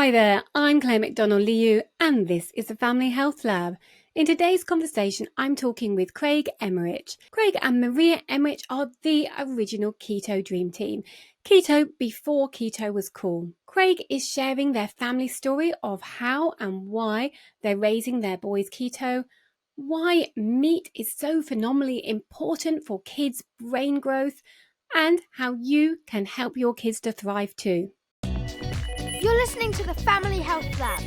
Hi there, I'm Claire McDonnell Liu, and this is the Family Health Lab. In today's conversation, I'm talking with Craig Emmerich. Craig and Maria Emmerich are the original Keto Dream Team. Keto before keto was cool. Craig is sharing their family story of how and why they're raising their boys keto, why meat is so phenomenally important for kids' brain growth, and how you can help your kids to thrive too. You're listening to the Family Health Lab.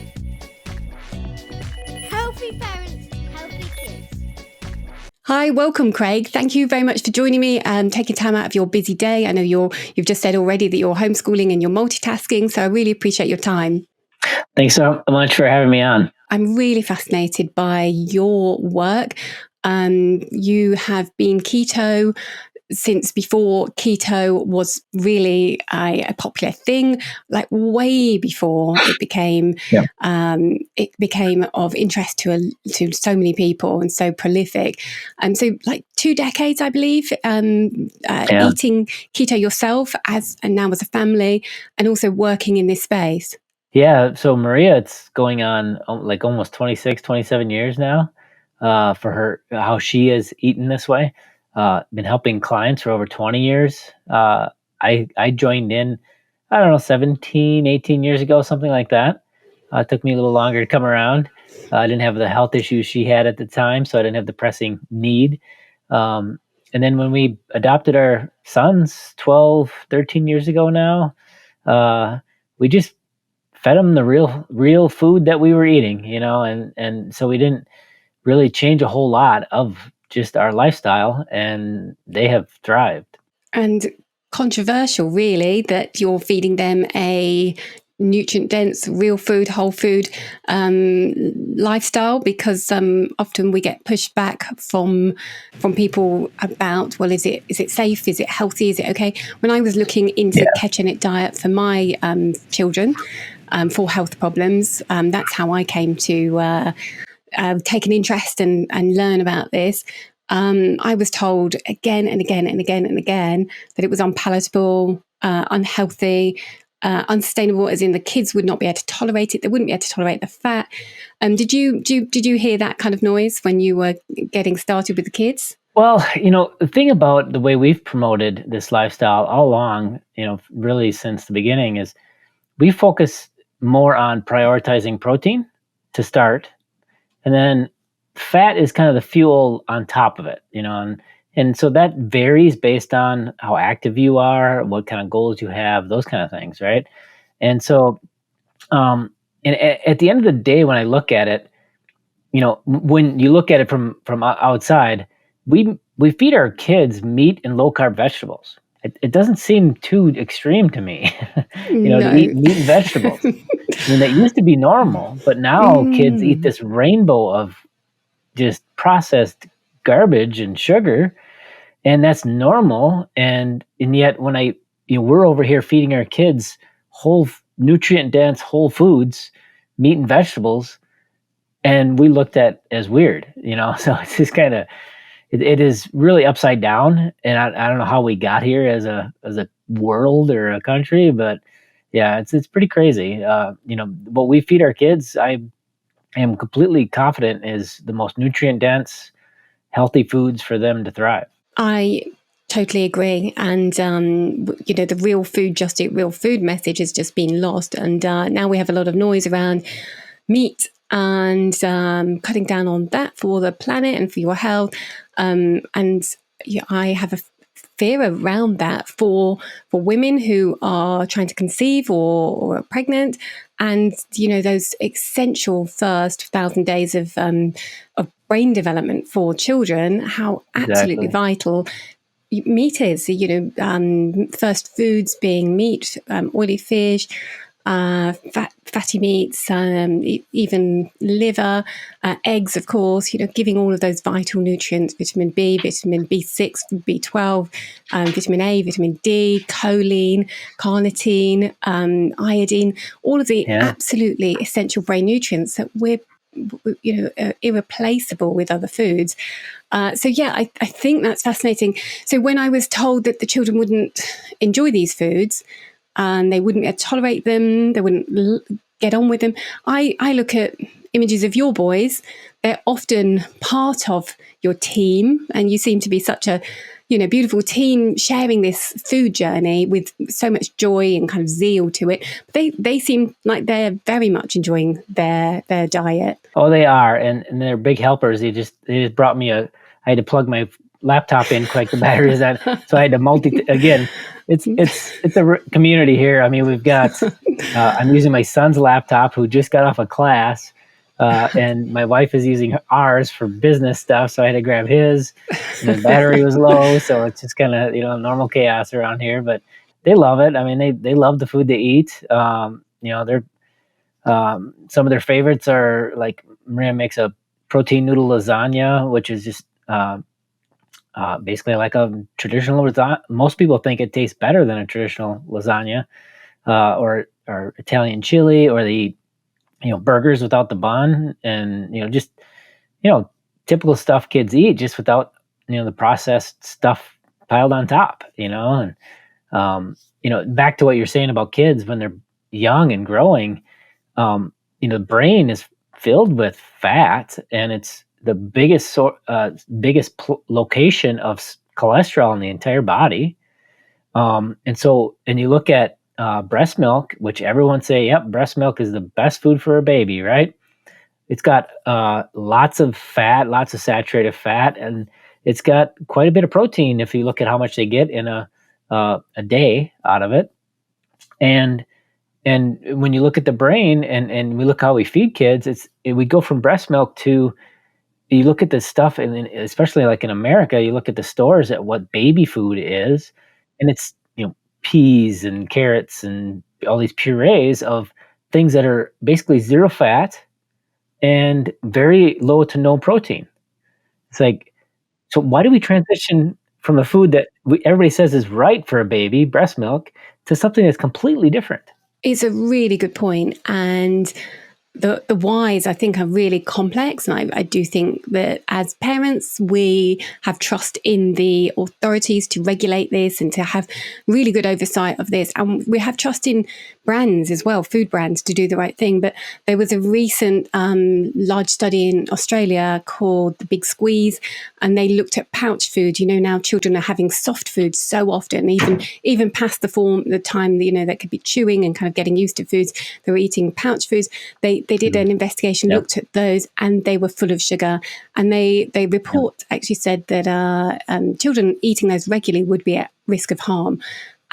Healthy parents, healthy kids. Hi, welcome, Craig. Thank you very much for joining me and taking time out of your busy day. I know you've just said already that you're homeschooling and you're multitasking, so I really appreciate your time. Thanks so much for having me on. I'm really fascinated by your work. You have been keto since before keto was really a popular thing, like way before it became of interest to so many people and so prolific. And so like 2 decades, I believe, eating keto yourself and now as a family, and also working in this space. Yeah. So Maria, it's going on like almost 26, 27 years now for her, how she has eaten this way. Been helping clients for over 20 years. I joined in, 17, 18 years ago, something like that. It took me a little longer to come around. I didn't have the health issues she had at the time, so I didn't have the pressing need. And then when we adopted our sons 12, 13 years ago now, we just fed them the real food that we were eating, and so we didn't really change a whole lot of just our lifestyle, and they have thrived. And controversial, really, that you're feeding them a nutrient-dense, real food, whole food lifestyle, because often we get pushed back from people about, well, is it safe? Is it healthy? Is it okay? When I was looking into ketogenic diet for my children for health problems, that's how I came to take an interest and learn about this. I was told again and again and again and again that it was unpalatable, unhealthy, unsustainable, as in the kids would not be able to tolerate it. They wouldn't be able to tolerate the fat. Did you hear that kind of noise when you were getting started with the kids? Well, the thing about the way we've promoted this lifestyle all along, really since the beginning, is we focus more on prioritizing protein to start. And then fat is kind of the fuel on top of it, and so that varies based on how active you are, what kind of goals you have, those kind of things, right? And so, and at the end of the day, when I look at it, when you look at it from outside, we feed our kids meat and low carb vegetables. It doesn't seem too extreme to me, to eat meat and vegetables. I mean, that used to be normal, but now kids eat this rainbow of just processed garbage and sugar, and that's normal. And yet when we're over here feeding our kids whole nutrient dense whole foods, meat and vegetables, and we looked at as weird, so it's just kind of, it is really upside down. And I don't know how we got here as a world or a country, but yeah, it's pretty crazy. What we feed our kids, I am completely confident is the most nutrient dense, healthy foods for them to thrive. I totally agree. And, the real food, just eat real food message has just been lost. And now we have a lot of noise around meat and cutting down on that for the planet and for your health. I have a fear around that for women who are trying to conceive or are pregnant, and those essential first 1,000 days of brain development for children, how absolutely vital meat is. First foods being meat, oily fish, fatty meats, even liver, eggs, of course, giving all of those vital nutrients, vitamin B, vitamin B6, B12, vitamin A, vitamin D, choline, carnitine, iodine, all of the absolutely essential brain nutrients that we're irreplaceable with other foods. I think that's fascinating. So when I was told that the children wouldn't enjoy these foods, and they wouldn't be able to tolerate them, they wouldn't get on with them. I look at images of your boys. They're often part of your team, and you seem to be such a beautiful team sharing this food journey with so much joy and kind of zeal to it. But they seem like they're very much enjoying their diet. Oh, they are, and they're big helpers. They just brought me I had to plug my laptop in quick. The battery is out, so I had to again. It's a community here. I mean, we've got. I'm using my son's laptop, who just got off a class. And my wife is using ours for business stuff, so I had to grab his. And the battery was low, so it's just kind of normal chaos around here. But they love it. I mean, they love the food they eat. They're some of their favorites are, like, Maria makes a protein noodle lasagna, which is just basically like a traditional lasagna. Most people think it tastes better than a traditional lasagna, or Italian chili, or they eat burgers without the bun, and just typical stuff kids eat, just without the processed stuff piled on top. And back to what you're saying about kids when they're young and growing, the brain is filled with fat, and it's the biggest location of cholesterol in the entire body. And you look at breast milk, which everyone say, yep, breast milk is the best food for a baby, right? It's got lots of fat, lots of saturated fat, and it's got quite a bit of protein if you look at how much they get in a day out of it. And when you look at the brain, and we look how we feed kids, we go from breast milk to, you look at the stuff, and especially like in America, you look at the stores at what baby food is, and it's peas and carrots and all these purees of things that are basically zero fat and very low to no protein. It's like, so why do we transition from a food that everybody says is right for a baby, breast milk, to something that's completely different? It's a really good point. And the whys, I think, are really complex. And I do think that as parents, we have trust in the authorities to regulate this and to have really good oversight of this. And we have trust in brands as well, food brands, to do the right thing. But there was a recent large study in Australia called The Big Squeeze, and they looked at pouch food. Now children are having soft food so often, even past the time that could be chewing and kind of getting used to foods. They were eating pouch foods. They did an investigation, looked at those, and they were full of sugar. And they report actually said that children eating those regularly would be at risk of harm.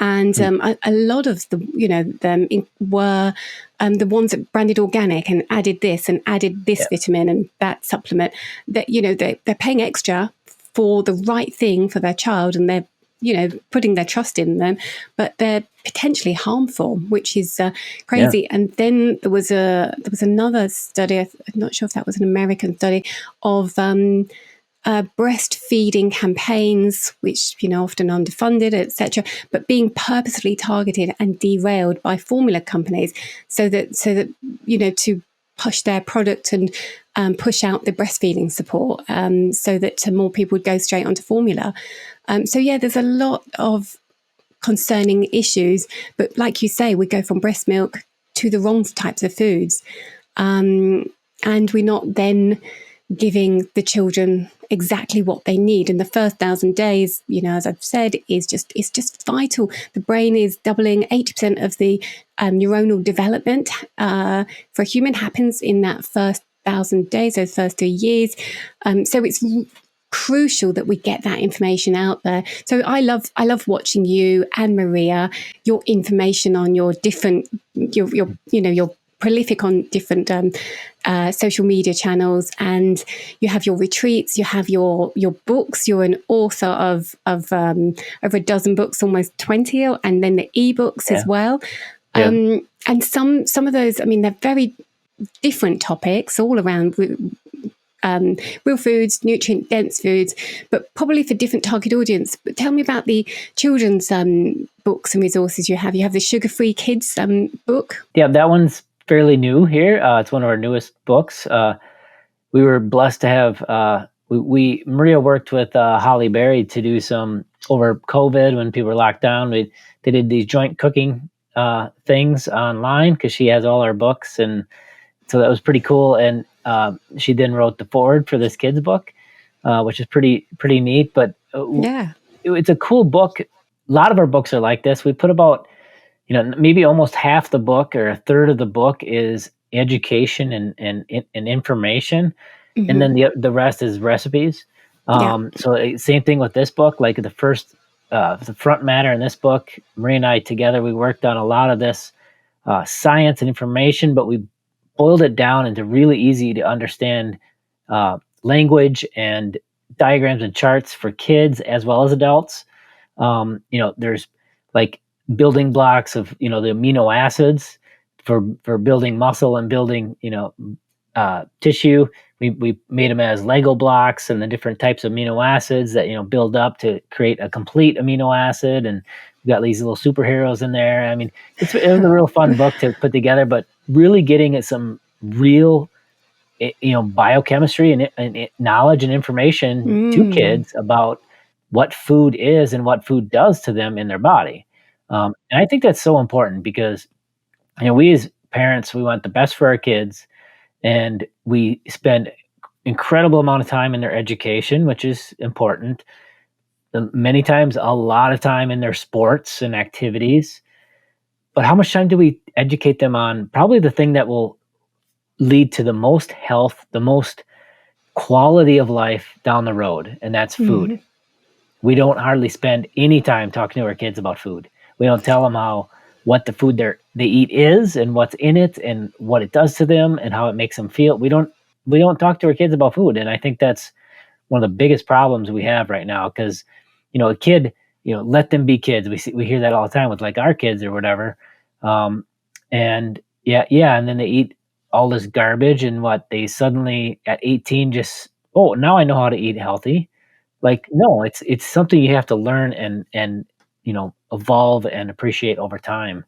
And a lot of them were the ones that branded organic and added this and added this vitamin and that supplement. That they're paying extra for the right thing for their child, and they're putting their trust in them, but they're potentially harmful, which is crazy. Yeah. And then there was another study. I'm not sure if that was an American study of breastfeeding campaigns, which often underfunded, etc., but being purposely targeted and derailed by formula companies, so that to push their product and push out the breastfeeding support, so that more people would go straight onto formula. There's a lot of concerning issues, but like you say, we go from breast milk to the wrong types of foods, and we're not then giving the children exactly what they need. In the first 1,000 days, as I've said, it's just vital. The brain is doubling. 80% of the neuronal development for a human happens in that first 1,000 days, those first 3 years. So it's crucial that we get that information out there. So I love watching you and Maria, your information on your different, you're prolific on different social media channels, and you have your retreats, you have your books. You're an author of over a dozen books, almost 20, and then the ebooks as well. And some of those, they're very different topics all around real foods, nutrient-dense foods, but probably for different target audience. But tell me about the children's books and resources you have. You have the Sugar-Free Kids book. Yeah, that one's fairly new here. It's one of our newest books. We were blessed to have, Maria worked with Holly Berry to do some, over COVID when people were locked down, they did these joint cooking things online because she has all our books, and so that was pretty cool. And she then wrote the foreword for this kid's book, which is pretty neat. But Yeah. it's a cool book. A lot of our books are like this. We put about, maybe almost half the book or a third of the book is education and information, and then the rest is recipes. Yeah. So same thing with this book. Like the front matter in this book, Maria and I together, we worked on a lot of this science and information, but we boiled it down into really easy to understand language and diagrams and charts for kids as well as adults. There's like building blocks of the amino acids for building muscle and building tissue. We made them as Lego blocks and the different types of amino acids that build up to create a complete amino acid, and we got these little superheroes in there. I mean, it was a real fun book to put together, but really getting at some real biochemistry and knowledge and information to kids about what food is and what food does to them in their body. And I think that's so important because we as parents, we want the best for our kids, and we spend incredible amount of time in their education, which is important. Many times, a lot of time in their sports and activities. But how much time do we educate them on probably the thing that will lead to the most health, the most quality of life down the road, and that's food. We don't hardly spend any time talking to our kids about food. We don't tell them what the food they eat is and what's in it and what it does to them and how it makes them feel. We don't talk to our kids about food, and I think that's one of the biggest problems we have right now. Because a kid, let them be kids. We hear that all the time with like our kids or whatever, and and then they eat all this garbage, and they suddenly at 18 just, oh, now I know how to eat healthy. Like, no, it's something you have to learn and evolve and appreciate over time.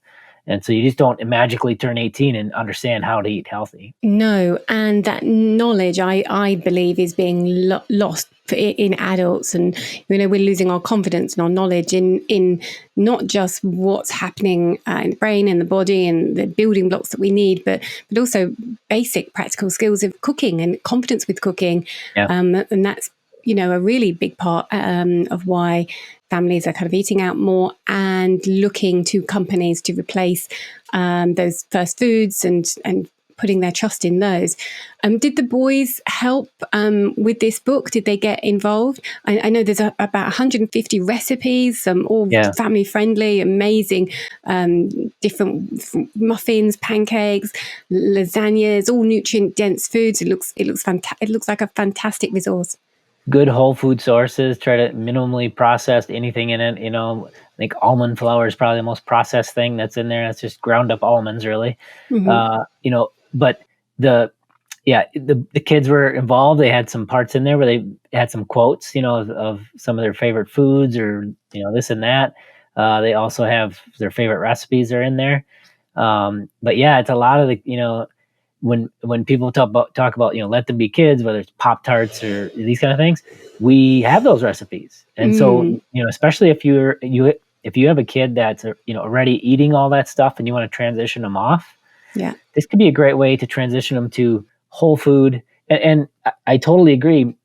And so you just don't magically turn 18 and understand how to eat healthy. No, and that knowledge, I believe, is being lost in adults, and we're losing our confidence and our knowledge in not just what's happening in the brain and the body and the building blocks that we need, but also basic practical skills of cooking and confidence with cooking. Yeah. And that's a really big part of why families are kind of eating out more and looking to companies to replace those first foods and putting their trust in those. Did the boys help with this book? Did they get involved? I know there's about 150 recipes, all family friendly, amazing, different muffins, pancakes, lasagnas, all nutrient dense foods. It looks fantastic. It looks like a fantastic resource. Good whole food sources, try to minimally process anything in it. I think almond flour is probably the most processed thing that's in there. That's just ground up almonds, really. But the kids were involved. They had some parts in there where they had some quotes, of some of their favorite foods or, this and that. They also have their favorite recipes are in there. But yeah, it's a lot of the, when people talk about let them be kids, whether it's Pop-Tarts or these kind of things, we have those recipes. And so especially if you have a kid that's already eating all that stuff and you want to transition them off, this could be a great way to transition them to whole food. And I totally agree.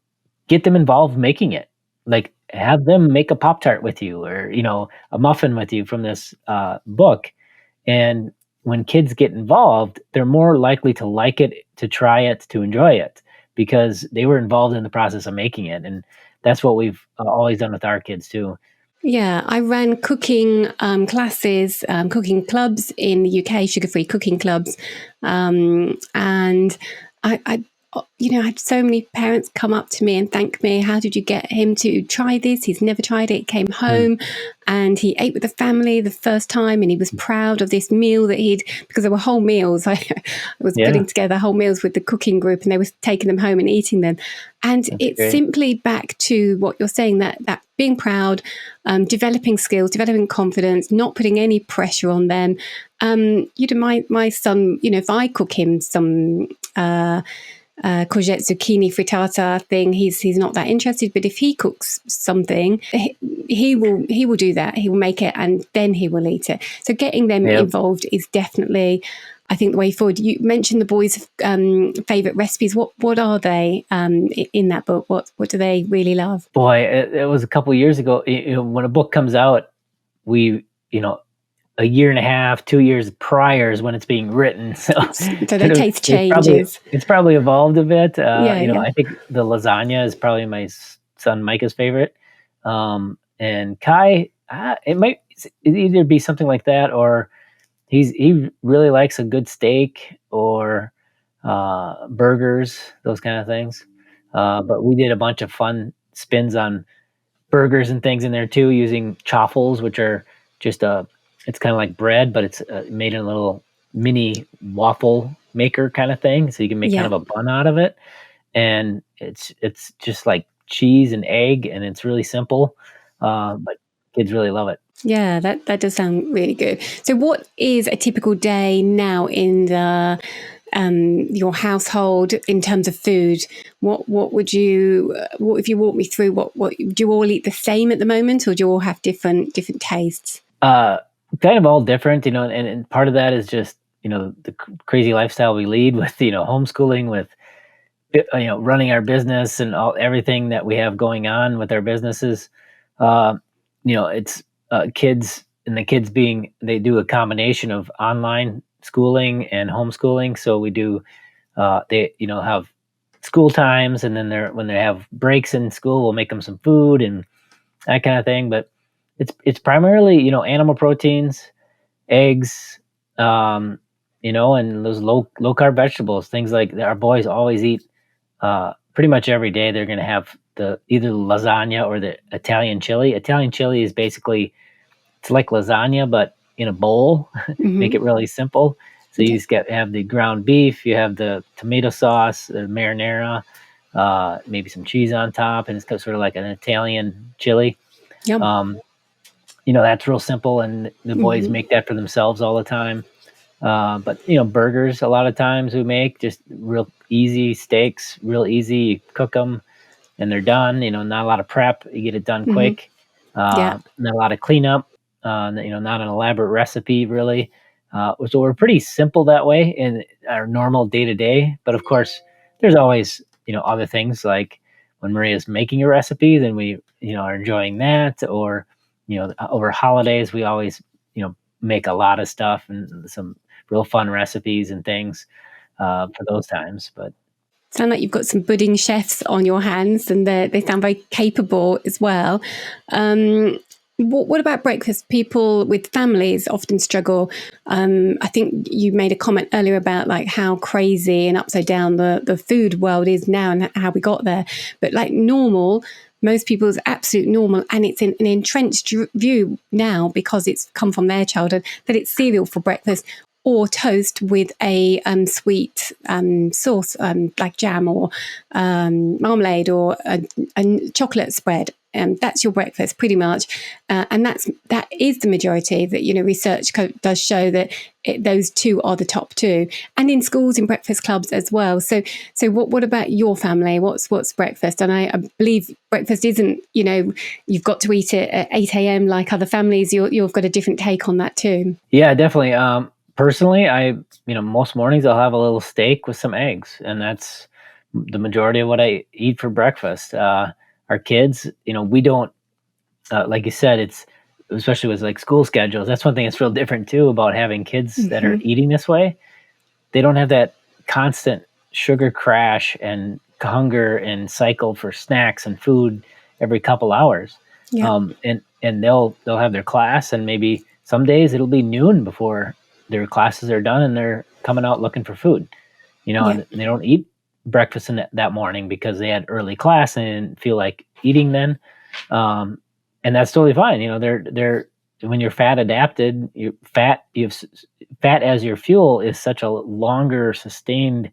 Get them involved making it. Like, have them make a Pop-Tart with you or a muffin with you from this book. And when kids get involved, they're more likely to like it, to try it, to enjoy it, because they were involved in the process of making it. And that's what we've always done with our kids too. Yeah, I ran cooking classes, cooking clubs in the UK, sugar-free cooking clubs. And I had so many parents come up to me and thank me. How did you get him to try this? He's never tried it. He came home and he ate with the family the first time, and he was proud of this meal that because there were whole meals. I was putting together whole meals with the cooking group, and they were taking them home and eating them. And it's great. Simply back to what you're saying, that being proud, developing skills, developing confidence, not putting any pressure on them. My son, if I cook him some courgette zucchini frittata thing, he's not that interested. But if he cooks something, he will do that. He will make it and then he will eat it. So getting them involved is definitely, I think, the way forward. You mentioned the boys' favourite recipes. What are they in that book? What do they really love? Boy, it was a couple of years ago. When a book comes out, we, a year and a half, 2 years prior is when it's being written. So the taste changes. It's probably evolved a bit. Yeah. I think the lasagna is probably my son Micah's favorite. And Kai, it might either be something like that, or he really likes a good steak or burgers, those kind of things. But we did a bunch of fun spins on burgers and things in there too, using chaffles, which are just it's kind of like bread, but it's made in a little mini waffle maker kind of thing. So you can make kind of a bun out of it. And it's just like cheese and egg, and it's really simple. But kids really love it. Yeah, that does sound really good. So what is a typical day now in the your household in terms of food? What would you, if you walk me through, what do you all eat the same at the moment, or do you all have different tastes? Kind of all different, and part of that is just, the crazy lifestyle we lead with, homeschooling, with, running our business and everything that we have going on with our businesses. It's kids, and the kids they do a combination of online schooling and homeschooling. So we do, they, have school times, and then when they have breaks in school, we'll make them some food and that kind of thing. But it's primarily, animal proteins, eggs, and those low carb vegetables, things like that. Our boys always eat, pretty much every day. They're going to have either lasagna or the Italian chili. Italian chili is basically, it's like lasagna, but in a bowl. Make it really simple. So you just have the ground beef, you have the tomato sauce, the marinara, maybe some cheese on top, and it's sort of like an Italian chili. Yum. That's real simple, and the boys make that for themselves all the time. But burgers, a lot of times we make just real easy. Steaks, real easy. You cook them and they're done. Not a lot of prep. You get it done quick. Not a lot of cleanup. Not an elaborate recipe really. So we're pretty simple that way in our normal day to day. But of course, there's always other things, like when Maria's making a recipe, then we are enjoying that. Or over holidays, we always make a lot of stuff and some real fun recipes and things for those times. But sound like you've got some budding chefs on your hands, and they sound very capable as well. What about breakfast? People with families often struggle. I think you made a comment earlier about like how crazy and upside down the food world is now and how we got there. But like normal, most people's absolute normal, and it's an entrenched view now because it's come from their childhood, that it's cereal for breakfast or toast with a sweet sauce, like jam or marmalade or a chocolate spread. That's your breakfast pretty much. And that is the majority. That, research does show that those two are the top two. And in schools, in breakfast clubs as well. So what about your family? What's breakfast? And I believe breakfast isn't, you've got to eat it at 8 a.m. like other families. You've got a different take on that too. Yeah, definitely. Personally, most mornings I'll have a little steak with some eggs, and that's the majority of what I eat for breakfast. Our kids, we don't, like you said, it's especially with like school schedules. That's one thing that's real different too about having kids that are eating this way. They don't have that constant sugar crash and hunger and cycle for snacks and food every couple hours. Yeah. And they'll have their class, and maybe some days it'll be noon before their classes are done and they're coming out looking for food, and they don't eat breakfast in that morning because they had early class and didn't feel like eating then. And that's totally fine. They're when you're fat adapted, you have fat as your fuel is such a longer sustained,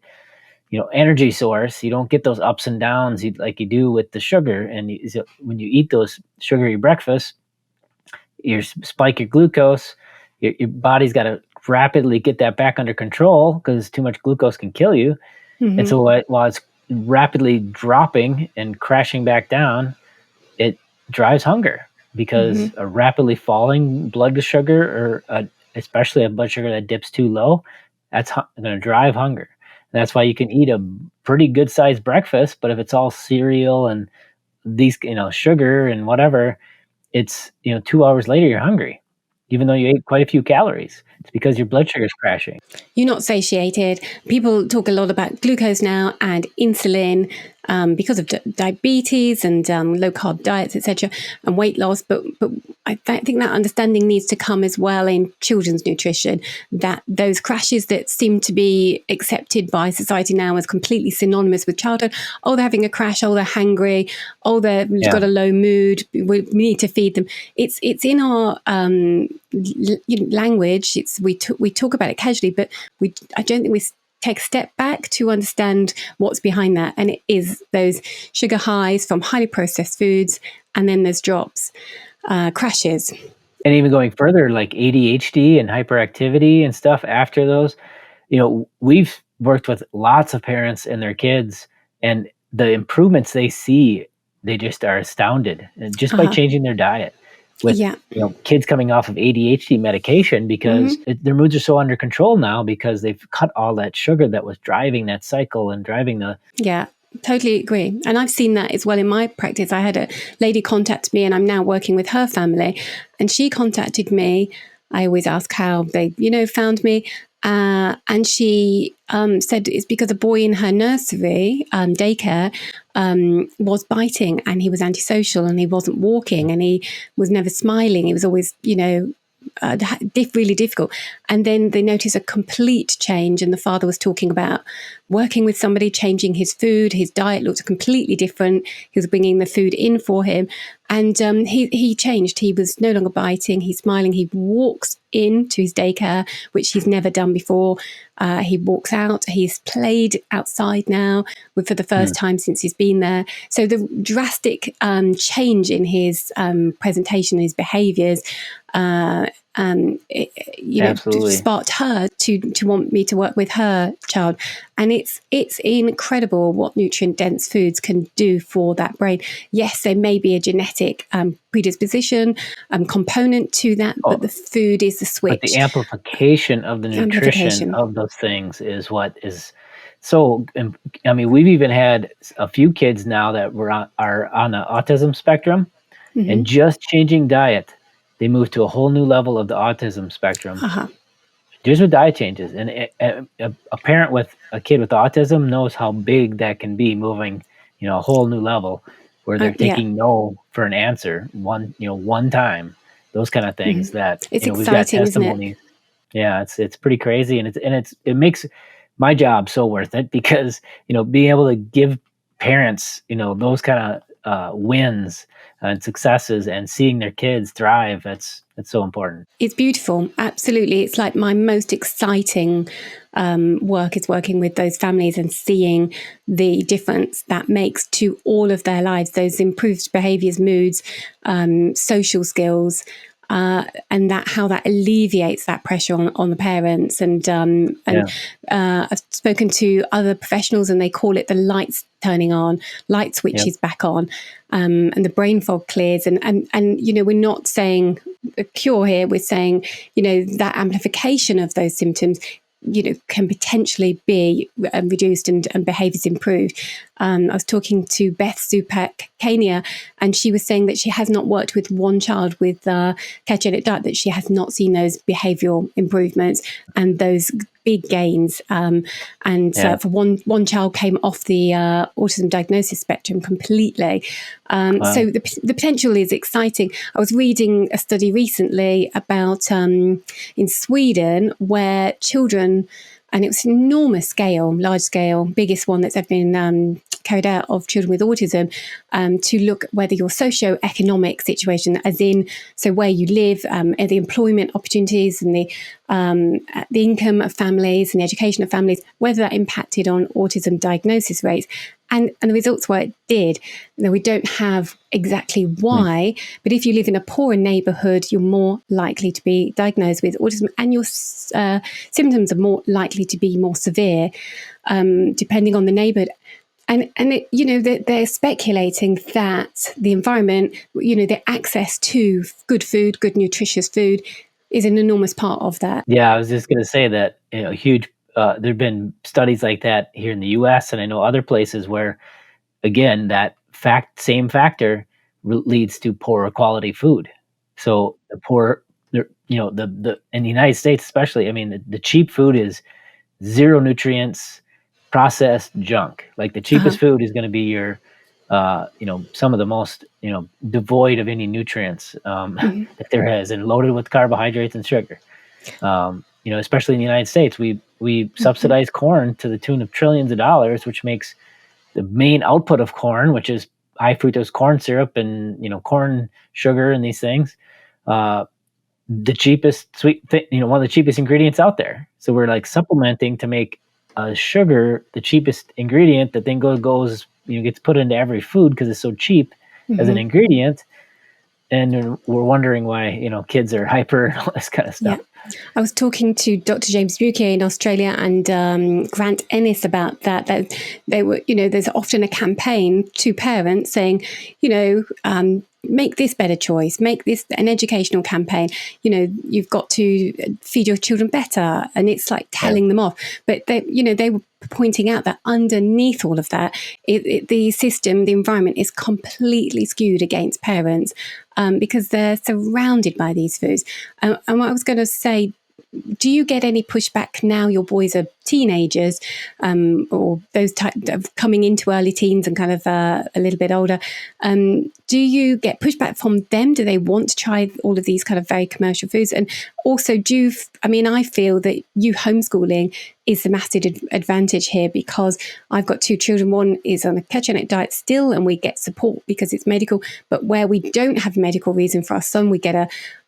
energy source. You don't get those ups and downs like you do with the sugar. And when you eat those sugary breakfasts, you spike your glucose. Your body's got to rapidly get that back under control because too much glucose can kill you. And so while it's rapidly dropping and crashing back down, it drives hunger, because a rapidly falling blood sugar, or especially a blood sugar that dips too low, that's going to drive hunger. And that's why you can eat a pretty good sized breakfast, but if it's all cereal and these, sugar and whatever, it's, 2 hours later you're hungry, even though you ate quite a few calories. It's because your blood sugar is crashing. You're not satiated. People talk a lot about glucose now and insulin because of diabetes and low-carb diets, etc., and weight loss. But I think that understanding needs to come as well in children's nutrition, that those crashes that seem to be accepted by society now as completely synonymous with childhood. Oh, they're having a crash. Oh, they're hangry. Oh, they've got a low mood. We need to feed them. It's in our language. We talk about it casually, but I don't think we take a step back to understand what's behind that. And it is those sugar highs from highly processed foods, and then there's drops, crashes. And even going further, like ADHD and hyperactivity and stuff after those, we've worked with lots of parents and their kids, and the improvements they see, they just are astounded, and just by changing their diet. With kids coming off of ADHD medication, because their moods are so under control now, because they've cut all that sugar that was driving that cycle and driving the... Yeah, totally agree. And I've seen that as well in my practice. I had a lady contact me, and I'm now working with her family, and she contacted me. I always ask how they, found me. And she said it's because a boy in her nursery, daycare, was biting, and he was antisocial, and he wasn't walking, and he was never smiling. He was always, really difficult. And then they noticed a complete change, and the father was talking about working with somebody, changing his food. His diet looked completely different. He was bringing the food in for him, and he changed. He was no longer biting. He's smiling. He walks into his daycare, which he's never done before. He walks out. He's played outside now for the first time since he's been there. So the drastic change in his presentation, his behaviours, sparked her to want me to work with her child. And it's incredible what nutrient dense foods can do for that brain. Yes, there may be a genetic predisposition component to that, but the food is the switch. But the amplification of the nutrition of those things is what is so... I mean, we've even had a few kids now that are on the autism spectrum, and just changing diet, they move to a whole new level of the autism spectrum. Just with diet changes. And a parent with a kid with autism knows how big that can be, moving, a whole new level, where they're taking no for an answer one time. Those kind of things that it's we've got testimonies. Yeah, it's pretty crazy, and it makes my job so worth it, because being able to give parents those kind of wins and successes, and seeing their kids thrive, that's so important. It's beautiful. Absolutely. It's like my most exciting work is working with those families and seeing the difference that makes to all of their lives, those improved behaviors, moods, social skills, and how that alleviates that pressure on the parents. And I've spoken to other professionals, and they call it the lights turning on, light switch is back on, and the brain fog clears. And we're not saying a cure here. We're saying, that amplification of those symptoms can potentially be reduced and behaviours improved. I was talking to Beth Zupak Kania, and she was saying that she has not worked with one child with ketogenic diet, that she has not seen those behavioural improvements and those big gains. For one child came off the autism diagnosis spectrum completely. Wow. So the potential is exciting. I was reading a study recently about in Sweden, where children, and it was an enormous scale, large scale, biggest one that's ever been carried out of children with autism to look whether your socio-economic situation, as in, so where you live, the employment opportunities and the income of families and the education of families, whether that impacted on autism diagnosis rates. And the results were it did. Now, we don't have exactly why, but if you live in a poorer neighbourhood, you're more likely to be diagnosed with autism, and your symptoms are more likely to be more severe, depending on the neighbourhood. And it, they're speculating that the environment, the access to good food, good nutritious food, is an enormous part of that. Yeah, I was just going to say that huge. There've been studies like that here in the U.S. and I know other places where, again, that same factor leads to poorer quality food. So the poor, the in the United States especially, I mean, the cheap food is zero nutrients, processed junk. Like the cheapest food is going to be your, some of the most, devoid of any nutrients that there is, and loaded with carbohydrates and sugar. Especially in the United States, we subsidize corn to the tune of trillions of dollars, which makes the main output of corn, which is high fructose corn syrup and corn sugar and these things, the cheapest one of the cheapest ingredients out there. So we're like supplementing to make sugar the cheapest ingredient that then goes gets put into every food because it's so cheap as an ingredient. And we're wondering why kids are hyper and all this kind of stuff. Yeah. I was talking to Dr. James Bukier in Australia and Grant Ennis about that they were, there's often a campaign to parents saying, make this better choice, make this an educational campaign. You've got to feed your children better, and it's like telling them off. But they were pointing out that underneath all of that, the system, the environment is completely skewed against parents because they're surrounded by these foods. And what I was going to say, do you get any pushback now your boys are teenagers or those coming into early teens and kind of a little bit older? Do you get pushback from them? Do they want to try all of these kind of very commercial foods? And also, I feel that you homeschooling is the massive advantage here because I've got two children. One is on a ketogenic diet still, and we get support because it's medical. But where we don't have medical reason for our son, we get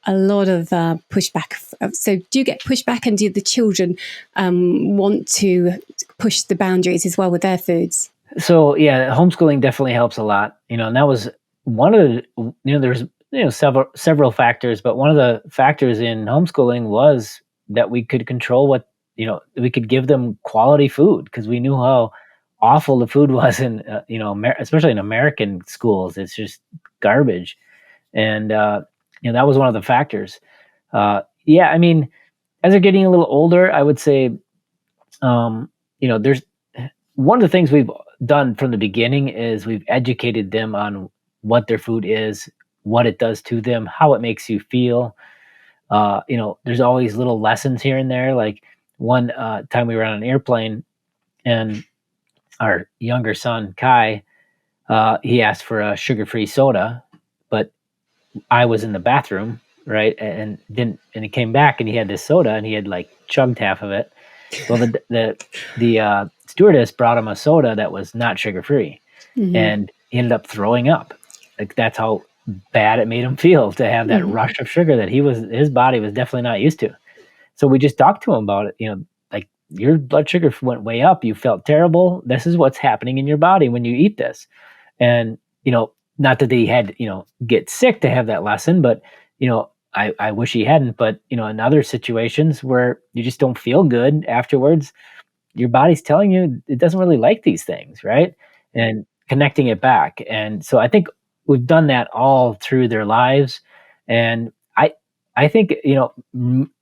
a lot of pushback. So do you get pushback, and do the children want to push the boundaries as well with their foods? So yeah, homeschooling definitely helps a lot. And that was one of the, there's several factors, but one of the factors in homeschooling was that we could control what, we could give them quality food because we knew how awful the food was in, especially in American schools. It's just garbage. And, that was one of the factors. As they're getting a little older, I would say, there's one of the things we've done from the beginning is we've educated them on what their food is, what it does to them, how it makes you feel. There's always little lessons here and there. Like one time we were on an airplane and our younger son, Kai, he asked for a sugar-free soda, but I was in the bathroom, right? And he came back and he had this soda and he had like chugged half of it. Well, the stewardess brought him a soda that was not sugar-free, and he ended up throwing up. Like that's how bad it made him feel to have that rush of sugar that his body was definitely not used to. So we just talked to him about it. Like your blood sugar went way up. You felt terrible. This is what's happening in your body when you eat this. And, not that he had, get sick to have that lesson, but, I wish he hadn't. But, in other situations where you just don't feel good afterwards, your body's telling you it doesn't really like these things, right? And connecting it back. And so I think we've done that all through their lives. And I think,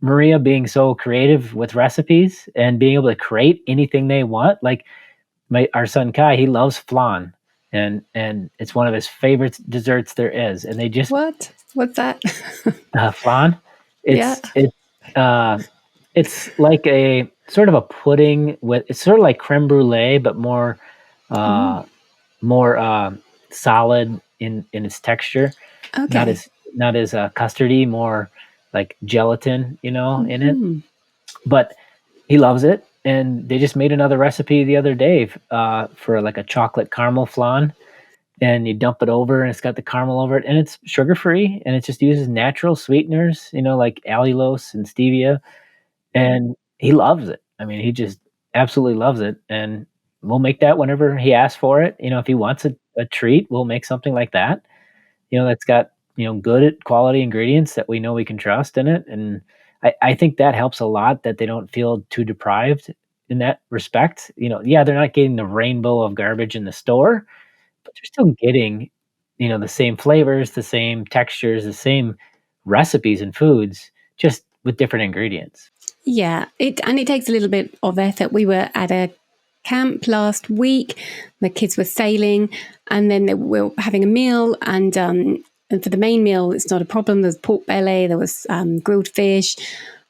Maria being so creative with recipes and being able to create anything they want, like our son Kai, he loves flan. And it's one of his favorite desserts there is. And they just... What's that? Flan. It's like a sort of a pudding it's sort of like creme brulee, but more solid in its texture. Okay. Not as custardy, more like gelatin, in it. But he loves it. and they just made another recipe the other day for like a chocolate caramel flan, and you dump it over and it's got the caramel over it, and it's sugar free, and it just uses natural sweeteners, like allulose and stevia, and he loves it. I mean, he just absolutely loves it, and we'll make that whenever he asks for it. If he wants a treat, we'll make something like that, that's got, good quality ingredients that we know we can trust in it. And I think that helps a lot, that they don't feel too deprived in that respect. Yeah, they're not getting the rainbow of garbage in the store, but they're still getting, the same flavors, the same textures, the same recipes and foods, just with different ingredients. Yeah, it takes a little bit of effort. We were at a camp last week. The kids were sailing, and then we were having a meal. And for the main meal, it's not a problem. There was pork belly, there was grilled fish.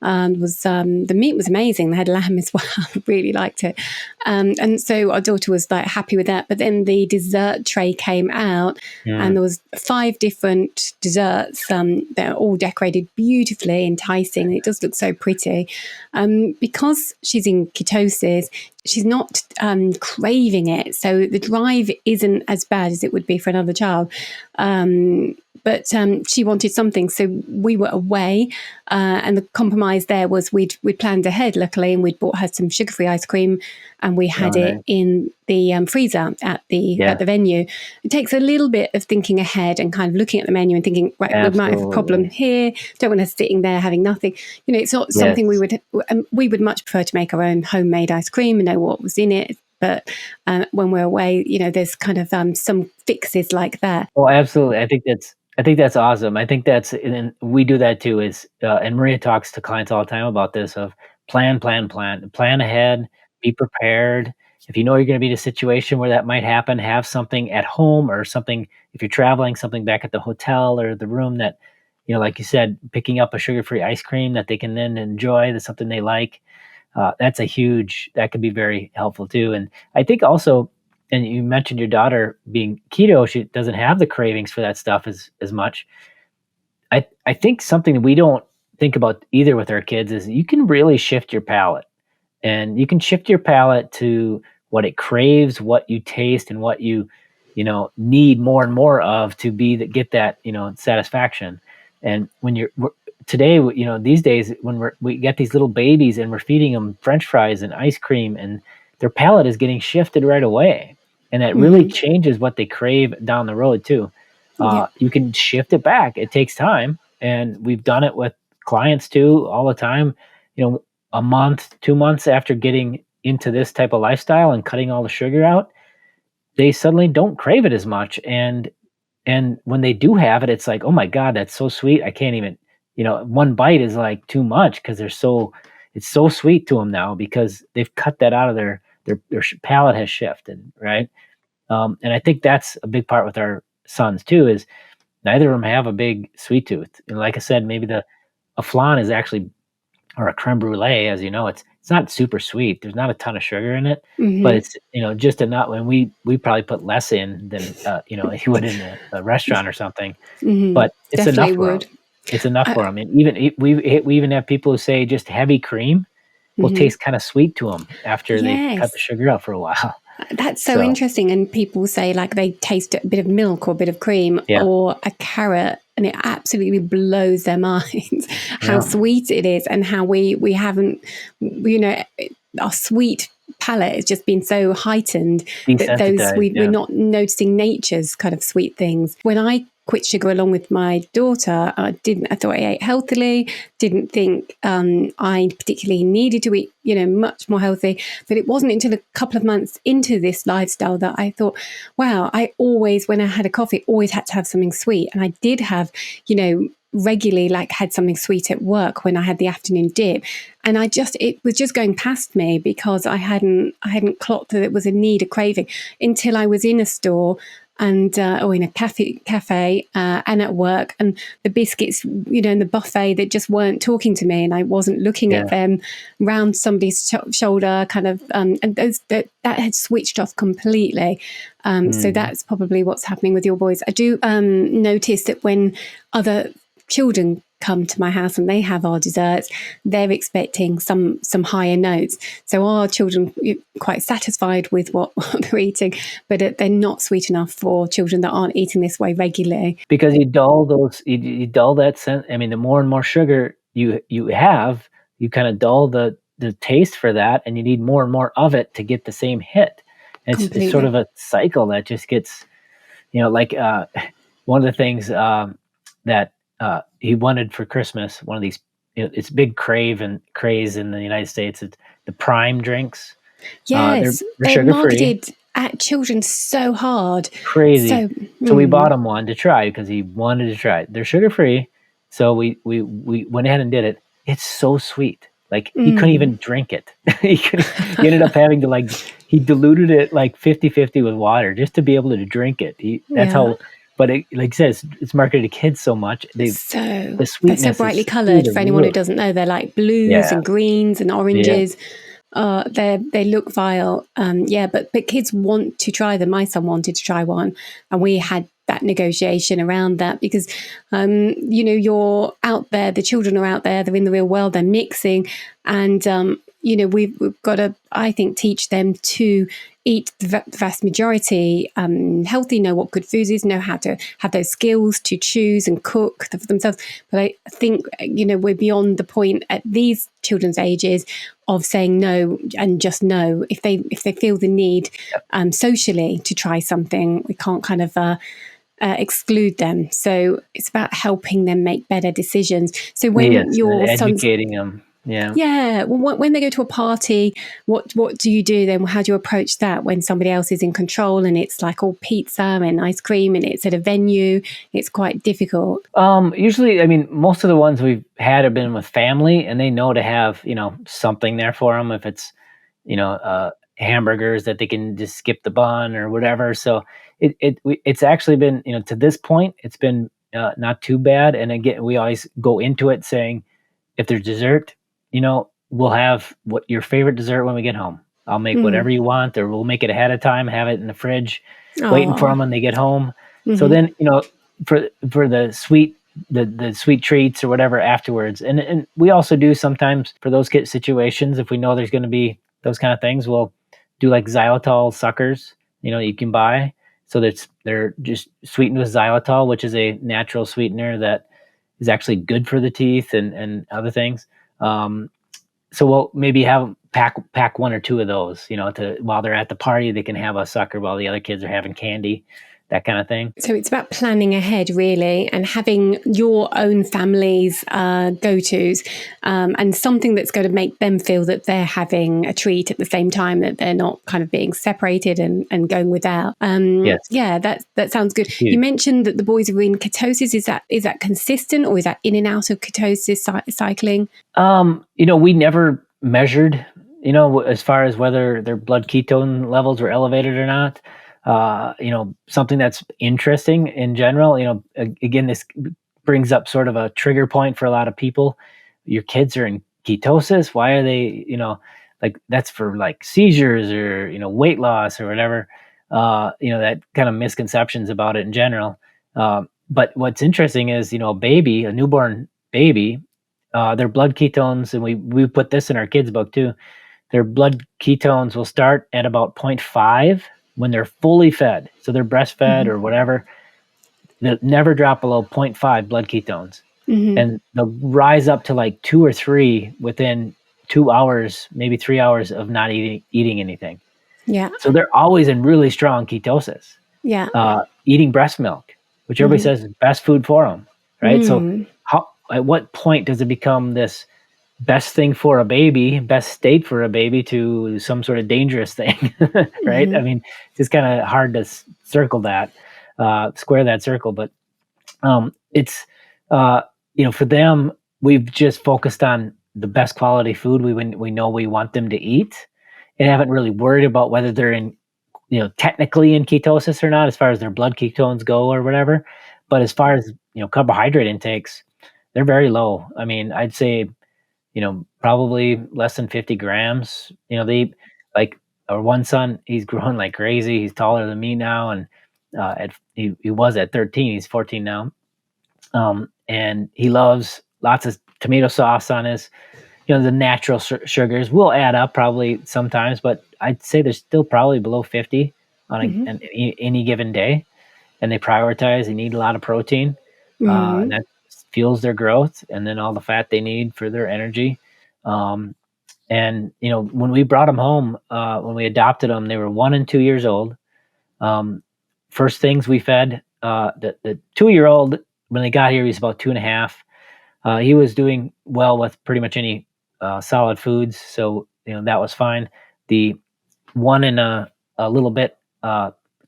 The meat was amazing. They had lamb as well. I really liked it. And so our daughter was like happy with that. But then the dessert tray came out, and there was 5 different desserts. They're all decorated beautifully, enticing. It does look so pretty. Because she's in ketosis, she's not craving it. So the drive isn't as bad as it would be for another child. But she wanted something, so we were away, and the compromise there was we'd planned ahead, luckily, and we'd bought her some sugar-free ice cream, and we had it in the freezer at the venue. It takes a little bit of thinking ahead and kind of looking at the menu and thinking, right, we might have a problem here. Don't want her sitting there having nothing. It's not something we would much prefer to make our own homemade ice cream and know what was in it. But when we're away, there's kind of some fixes like that. Oh, absolutely. I think that's awesome. I think and we do that too. And Maria talks to clients all the time about this: of plan ahead, be prepared. If you know you're going to be in a situation where that might happen, have something at home, or something, if you're traveling, something back at the hotel or the room that, like you said, picking up a sugar-free ice cream that they can then enjoy. That's something they like. That could be very helpful too. And I think also, and you mentioned your daughter being keto, she doesn't have the cravings for that stuff as much. I think something that we don't think about either with our kids is you can really shift your palate, and you can shift your palate to what it craves, what you taste, and what you need more and more of to get that, satisfaction. And when today, these days, when we get these little babies and we're feeding them French fries and ice cream, and their palate is getting shifted right away. And that really changes what they crave down the road too. You can shift it back. It takes time. And we've done it with clients too, all the time. A month, 2 months after getting into this type of lifestyle and cutting all the sugar out, they suddenly don't crave it as much. And when they do have it, it's like, oh my God, that's so sweet. I can't even, one bite is like too much, because it's so sweet to them now, because they've cut that out of their palate has shifted. Right. And I think that's a big part with our sons too, is neither of them have a big sweet tooth. And like I said, maybe a flan is actually, or a creme brulee, as you know, it's not super sweet. There's not a ton of sugar in it, but it's, just enough. When we probably put less in than, if you would in a restaurant or something, but it's Definitely enough for would. them. It's enough for them. And we even have people who say just heavy cream will taste kind of sweet to them after they cut the sugar out for a while. That's so interesting. And people say like they taste a bit of milk or a bit of cream or a carrot, and it absolutely blows their minds how sweet it is, and how we haven't, our sweet palate has just been so heightened that we're not noticing nature's kind of sweet things. When I quit sugar along with my daughter, I thought I ate healthily, didn't think I particularly needed to eat, much more healthy. But it wasn't until a couple of months into this lifestyle that I thought, wow, I always, when I had a coffee, always had to have something sweet. And I did have, regularly had something sweet at work when I had the afternoon dip. And it was just going past me, because I hadn't clocked that it was a craving, until I was in a store and or in a cafe and at work, and the biscuits, in the buffet, that just weren't talking to me, and I wasn't looking at them round somebody's shoulder, kind of, and that had switched off completely. So that's probably what's happening with your boys. I do notice that when other children come to my house and they have our desserts, they're expecting some higher notes. So our children are quite satisfied with what they're eating, but they're not sweet enough for children that aren't eating this way regularly. Because you dull that sense. I mean, the more and more sugar you have, you kind of dull the taste for that, and you need more and more of it to get the same hit. And it's sort of a cycle that just gets, like one of the things that he wanted for Christmas, one of these, it's big craze in the United States. It's the Prime drinks. Yes, they're they're sugar-free. marketed at children so hard. Crazy. So we bought him one to try because he wanted to try it. They're sugar-free. So we went ahead and did it. It's so sweet. Like he couldn't even drink it. He ended up having to he diluted it like 50-50 with water just to be able to drink it. That's how. But like you said, it's marketed to kids so much. The sweetness they're so brightly coloured. For anyone who doesn't know, they're like blues and greens and oranges. Yeah. They look vile. But kids want to try them. My son wanted to try one, and we had that negotiation around that because, you're out there, the children are out there, they're in the real world, they're mixing, and we've got to, I think, teach them to eat the vast majority healthy, know what good food is, know how to have those skills to choose and cook for themselves. But I think, we're beyond the point at these children's ages of saying no and just no. If they feel the need socially to try something, we can't kind of exclude them. So it's about helping them make better decisions. So when your son's educating them. Well, when they go to a party, what do you do then? How do you approach that when somebody else is in control and it's like all pizza and ice cream and it's at a venue? It's quite difficult. Usually, I mean, most of the ones we've had have been with family, and they know to have something there for them. If it's hamburgers that they can just skip the bun or whatever. So it's actually been to this point it's been not too bad. And again, we always go into it saying, if there's dessert, we'll have what your favorite dessert when we get home. I'll make whatever you want, or we'll make it ahead of time, have it in the fridge, waiting for them when they get home. Mm-hmm. So then, for the sweet, the sweet treats or whatever afterwards. And we also do sometimes for those situations, if we know there's going to be those kind of things, we'll do like xylitol suckers, you can buy. So they're just sweetened with xylitol, which is a natural sweetener that is actually good for the teeth and other things. So we'll maybe have pack one or two of those, while they're at the party, they can have a sucker while the other kids are having candy, that kind of thing. So it's about planning ahead, really, and having your own family's go-tos and something that's going to make them feel that they're having a treat at the same time, that they're not kind of being separated and going without. Yes. Yeah, that sounds good. Huge. You mentioned that the boys are in ketosis. Is that consistent, or is that in and out of ketosis cycling? We never measured, as far as whether their blood ketone levels were elevated or not. Something that's interesting in general, again, this brings up sort of a trigger point for a lot of people. Your kids are in ketosis. Why are they, that's for like seizures or, weight loss or whatever, that kind of misconceptions about it in general. But what's interesting is, a newborn baby, their blood ketones, and we put this in our kids' book too, their blood ketones will start at about 0.5 when they're fully fed. So they're breastfed or whatever. They'll never drop below 0.5 blood ketones. Mm-hmm. And they'll rise up to like 2 or 3 within 2 hours, maybe 3 hours of not eating anything. Yeah. So they're always in really strong ketosis. Yeah. Eating breast milk, which everybody says is best food for them, right? So at what point does it become this best thing for a baby, best state for a baby, to some sort of dangerous thing, right? Mm-hmm. I mean, it's just kind of hard to square that circle. But it's, for them, we've just focused on the best quality food we know we want them to eat, and haven't really worried about whether they're in, technically in ketosis or not, as far as their blood ketones go or whatever. But as far as, carbohydrate intakes, they're very low. I mean, I'd say, probably less than 50 grams. They eat, like our one son, he's growing like crazy. He's taller than me now. And he was at 13, he's 14 now. And he loves lots of tomato sauce on his, the natural sugars will add up probably sometimes, but I'd say they're still probably below 50 on any given day. And they prioritize. They need a lot of protein, and that fuels their growth, and then all the fat they need for their energy. And when we brought them home, when we adopted them, they were 1 and 2 years old. First things we fed the 2-year-old when they got here, he was about 2.5. He was doing well with pretty much any solid foods, so that was fine. The 1 and a little bit,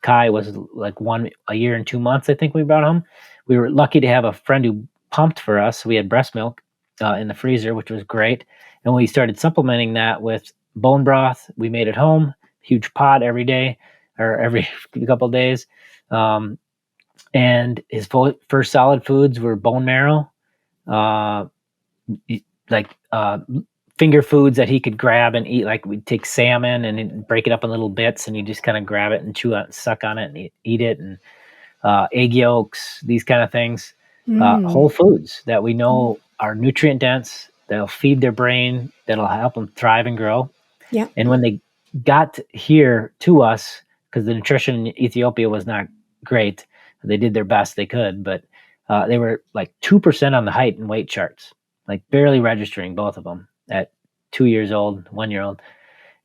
Kai was like 1 year and 2 months, I think we brought home. We were lucky to have a friend who pumped for us. We had breast milk in the freezer, which was great. And we started supplementing that with bone broth. We made it home, huge pot every day or every couple of days. And his first solid foods were bone marrow, finger foods that he could grab and eat. Like we'd take salmon and break it up in little bits, and you just kind of grab it and chew on, suck on it, and eat it. And egg yolks, these kind of things, whole foods that we know are nutrient dense. That'll feed their brain. That'll help them thrive and grow. Yeah. And when they got here to us, because the nutrition in Ethiopia was not great, they did their best they could, but they were like 2% on the height and weight charts, like barely registering, both of them at 2 years old, 1 year old.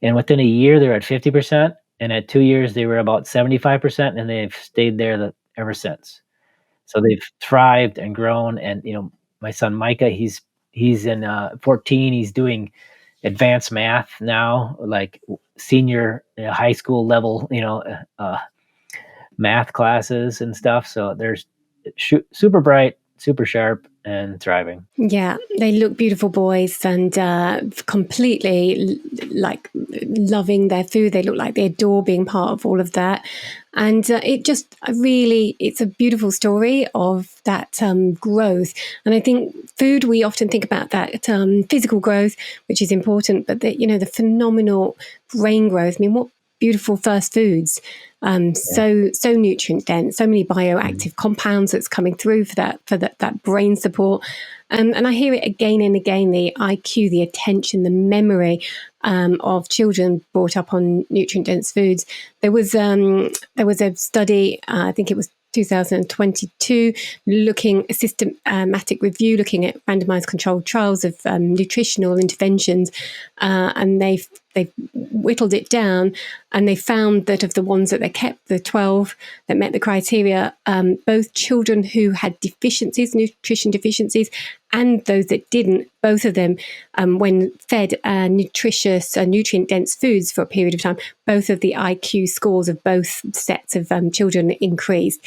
And within a year, they're at 50%. And at 2 years, they were about 75%. And they've stayed there ever since. So they've thrived and grown. And, my son, Micah, he's in 14. He's doing advanced math now, like senior high school level, math classes and stuff. So they're super bright, super sharp, and thriving. Yeah, they look beautiful boys and completely like loving their food. They look like they adore being part of all of that. And it's a beautiful story of that growth. And I think food, we often think about that physical growth, which is important, but the phenomenal brain growth. I mean, what beautiful first foods, so nutrient dense, so many bioactive compounds that's coming through for that brain support. And I hear it again and again, the IQ, the attention, the memory of children brought up on nutrient dense foods. There was a study, I think it was 2022, looking a systematic review, looking at randomized controlled trials of nutritional interventions, and they've whittled it down, and they found that of the ones that they kept, the 12 that met the criteria, both children who had nutrition deficiencies, and those that didn't, both of them, when fed nutritious, nutrient-dense foods for a period of time, both of the IQ scores of both sets of children increased.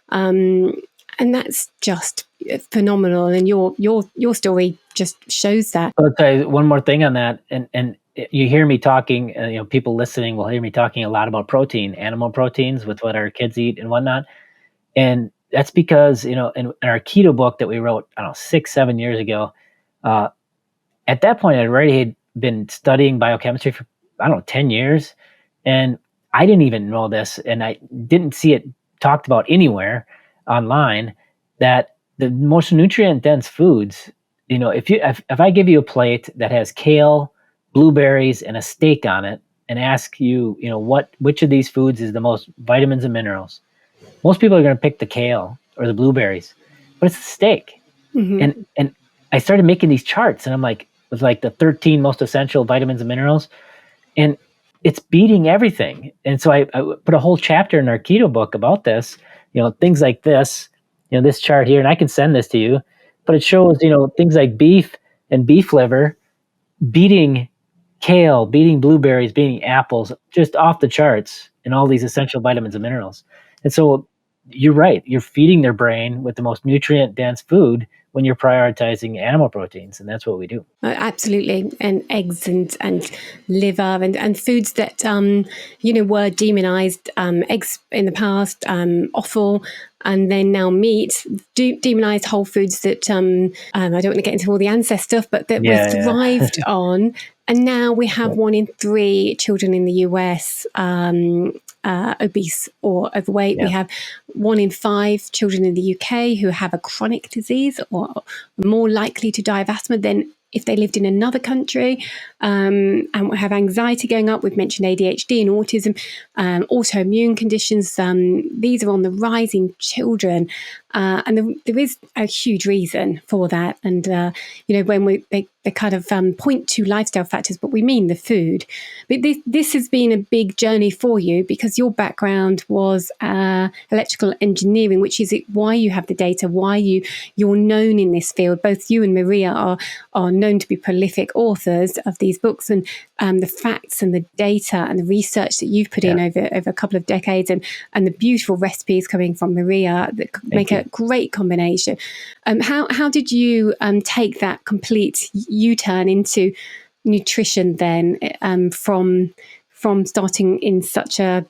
And that's just phenomenal. And your story just shows that. I'll tell you one more thing on that. And you hear me talking, people listening will hear me talking a lot about protein, animal proteins with what our kids eat and whatnot. And that's because, in our keto book that we wrote, 6-7 years ago, at that point, I'd already been studying biochemistry for, 10 years. And I didn't even know this, and I didn't see it talked about anywhere online, that the most nutrient dense foods, if I give you a plate that has kale, blueberries, and a steak on it, and ask you, which of these foods is the most vitamins and minerals, most people are going to pick the kale or the blueberries, but it's the steak. Mm-hmm. And I started making these charts, and I'm like, with like the 13 most essential vitamins and minerals, and it's beating everything. And so I put a whole chapter in our keto book about this, things like this, this chart here, and I can send this to you, but it shows, things like beef and beef liver beating kale, beating blueberries, beating apples, just off the charts in all these essential vitamins and minerals. And so you're right. You're feeding their brain with the most nutrient dense food when you're prioritizing animal proteins. And that's what we do. Absolutely. And eggs and liver and foods that, were demonized, eggs in the past, offal, and then now meat, demonized whole foods that, I don't want to get into all the ancestor stuff, but that was thrived on And now we have 1 in 3 children in the US obese or overweight. We have 1 in 5 children in the UK who have a chronic disease or are more likely to die of asthma than if they lived in another country. And we have anxiety going up. We've mentioned ADHD and autism, autoimmune conditions. These are on the rise in children. And there is a huge reason for that. And, when they kind of point to lifestyle factors, but we mean the food. But this has been a big journey for you because your background was electrical engineering, which is why you have the data, why you're known in this field. Both you and Maria are known to be prolific authors of these books, and the facts and the data and the research that you've put in over a couple of decades, and the beautiful recipes coming from Maria that make a great combination. How did you take that complete U-turn into nutrition then, from starting in such an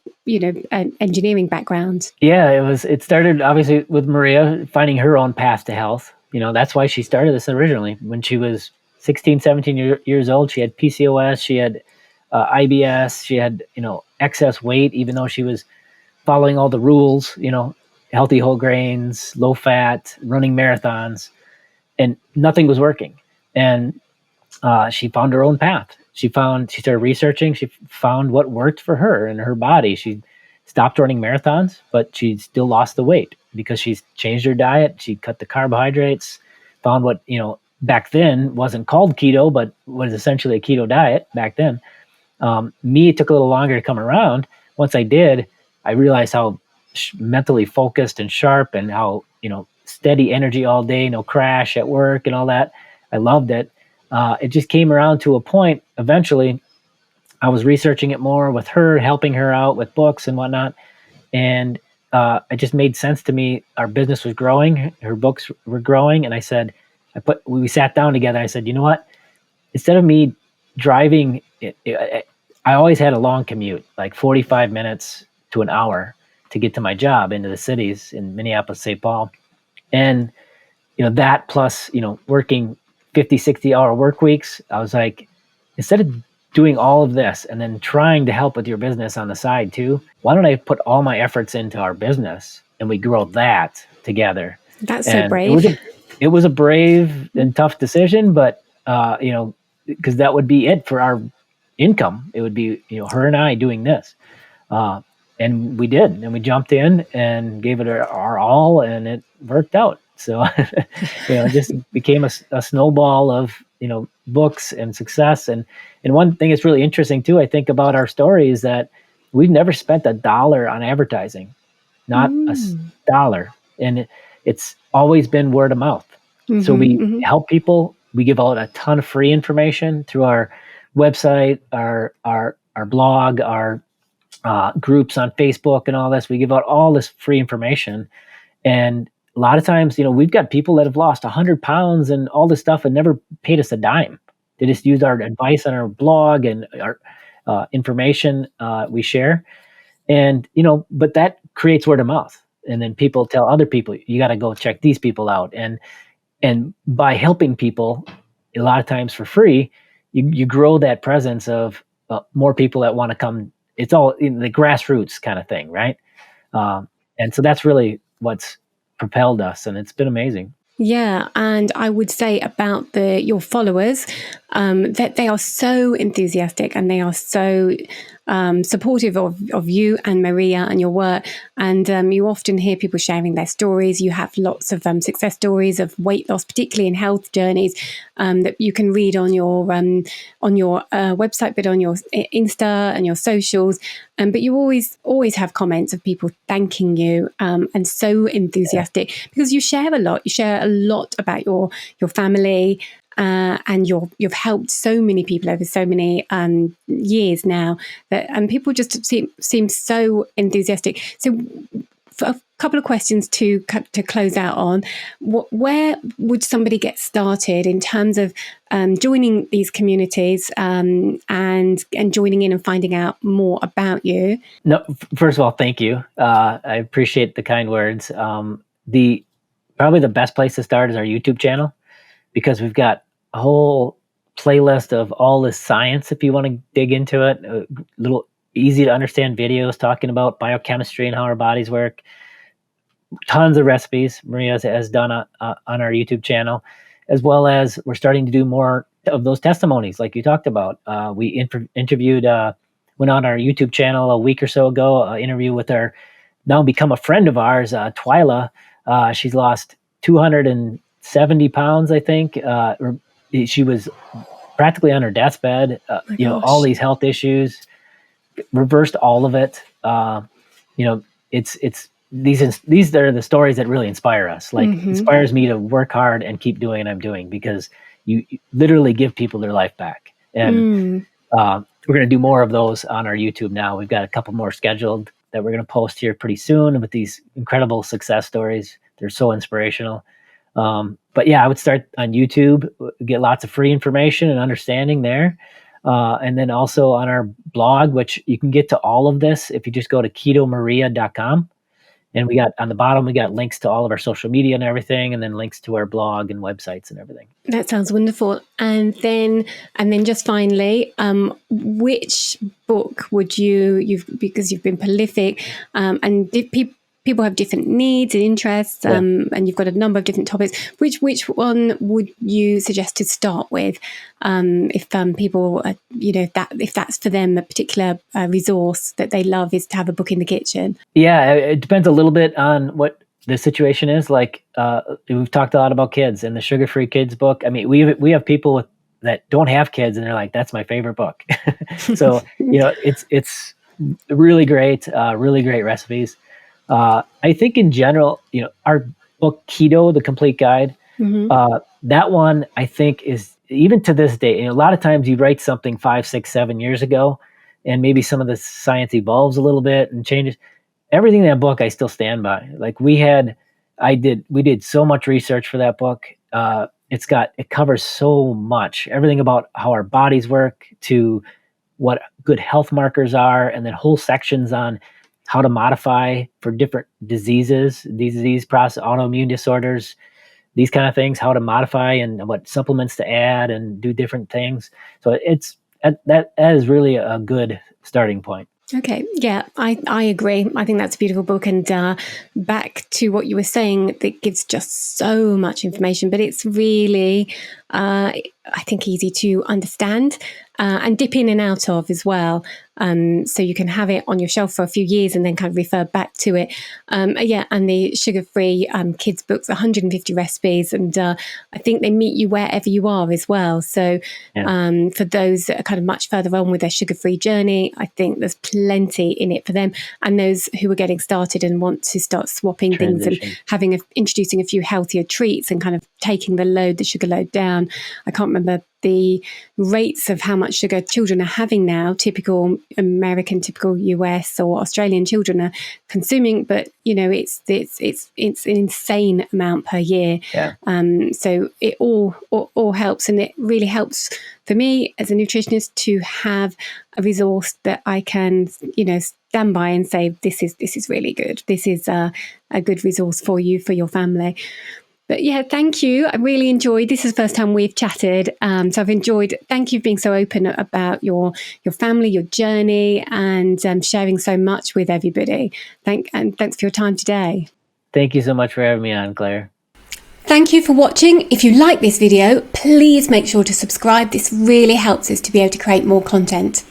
engineering background? Yeah, it started obviously with Maria finding her own path to health. That's why she started this originally. When she was 16, 17 years old, she had PCOS, she had IBS, she had, excess weight, even though she was following all the rules, healthy whole grains, low fat, running marathons, and nothing was working. And she found her own path. She started researching. She found what worked for her and her body. She stopped running marathons, but she still lost the weight because she's changed her diet. She cut the carbohydrates, found what, back then wasn't called keto, but was essentially a keto diet back then. It took a little longer to come around. Once I did, I realized how mentally focused and sharp and how, steady energy all day, no crash at work and all that. I loved it. It just came around to a point. Eventually, I was researching it more with her, helping her out with books and whatnot. And it just made sense to me. Our business was growing. Her books were growing. And we sat down together. I said, you know what? Instead of me driving, I always had a long commute, like 45 minutes to an hour to get to my job into the cities in Minneapolis, St. Paul. And, that plus, working 50, 60-hour work weeks, I was like, instead of doing all of this and then trying to help with your business on the side too, why don't I put all my efforts into our business and we grow that together? That's so brave. It was a brave and tough decision, but, because that would be it for our income. It would be, her and I doing this. And we did, and we jumped in and gave it our all, and it worked out. So, it just became a snowball of, books and success. And one thing that's really interesting too, I think about our story is that we've never spent $1 on advertising, not $1. And it's always been word of mouth. So we help people. We give out a ton of free information through our website, our blog, our groups on Facebook and all this. We give out all this free information. And a lot of times, we've got people that have lost 100 pounds and all this stuff and never paid us a dime. They just used our advice on our blog and our information we share. And, but that creates word of mouth. And then people tell other people, you got to go check these people out. And by helping people, a lot of times for free, you grow that presence of more people that want to come. It's all in the grassroots kind of thing, right? And so that's really what's propelled us, and it's been amazing. Yeah, and I would say about your followers that they are so enthusiastic and they are so supportive of you and Maria and your work. And you often hear people sharing their stories. You have lots of success stories of weight loss, particularly in health journeys, that you can read on your website, but on your Insta and your socials. But you always have comments of people thanking you and so enthusiastic because you share a lot. You share a lot about your family. And you've helped so many people over so many years now, and people just seem so enthusiastic. So, for a couple of questions to close out on, where would somebody get started in terms of joining these communities and joining in and finding out more about you? No, first of all, thank you. I appreciate the kind words. Probably the best place to start is our YouTube channel, because we've got a whole playlist of all this science if you want to dig into it. Little easy to understand videos talking about biochemistry and how our bodies work. Tons of recipes Maria has done on our YouTube channel, as well as we're starting to do more of those testimonies like you talked about. We interviewed, went on our YouTube channel a week or so ago, an interview with our now become a friend of ours, Twyla. She's lost 270 pounds, I think. She was practically on her deathbed, all these health issues, reversed all of it. It's these are the stories that really inspire us. Like inspires me to work hard and keep doing what I'm doing, because you literally give people their life back. And we're going to do more of those on our YouTube now. We've got a couple more scheduled that we're going to post here pretty soon with these incredible success stories. They're so inspirational. But yeah, I would start on YouTube, get lots of free information and understanding there. And then also on our blog, which you can get to all of this if you just go to ketomaria.com. And we got on the bottom, we got links to all of our social media and everything, and then links to our blog and websites and everything. That sounds wonderful. And then just finally, which book would because you've been prolific, and people have different needs and interests, and you've got a number of different topics. Which one would you suggest to start with, if people, if that's for them a particular resource that they love is to have a book in the kitchen? Yeah, it depends a little bit on what the situation is. Like we've talked a lot about kids and the Sugar-Free Kids book. I mean, we have people that don't have kids and they're like, that's my favorite book. So it's really great recipes. I think in general, our book Keto, the Complete Guide, that one I think is, even to this day, a lot of times you write something 5, 6, 7 years ago, and maybe some of the science evolves a little bit and changes. Everything in that book I still stand by. Like we did so much research for that book. It covers so much, everything about how our bodies work to what good health markers are, and then whole sections on how to modify for different diseases, disease process, autoimmune disorders, these kind of things, how to modify and what supplements to add and do different things. So that is really a good starting point. Okay. Yeah, I agree. I think that's a beautiful book. And back to what you were saying, it gives just so much information, but it's really, I think, easy to understand and dip in and out of as well. So you can have it on your shelf for a few years and then kind of refer back to it. And the Sugar-Free Kids books, 150 recipes. And I think they meet you wherever you are as well. So for those that are kind of much further on with their sugar-free journey, I think there's plenty in it for them. And those who are getting started and want to start swapping things and introducing a few healthier treats and kind of taking the sugar load down. I can't remember the rates of how much sugar children are having now, typical American, typical US or Australian children are consuming, but it's an insane amount per year. So it all helps, and it really helps for me as a nutritionist to have a resource that I can stand by and say this is really good. This is a good resource for you, for your family. But yeah, thank you. I really enjoyed. This is the first time we've chatted, so I've enjoyed. Thank you for being so open about your family, your journey, and sharing so much with everybody. Thanks for your time today. Thank you so much for having me on, Claire. Thank you for watching. If you like this video, please make sure to subscribe. This really helps us to be able to create more content.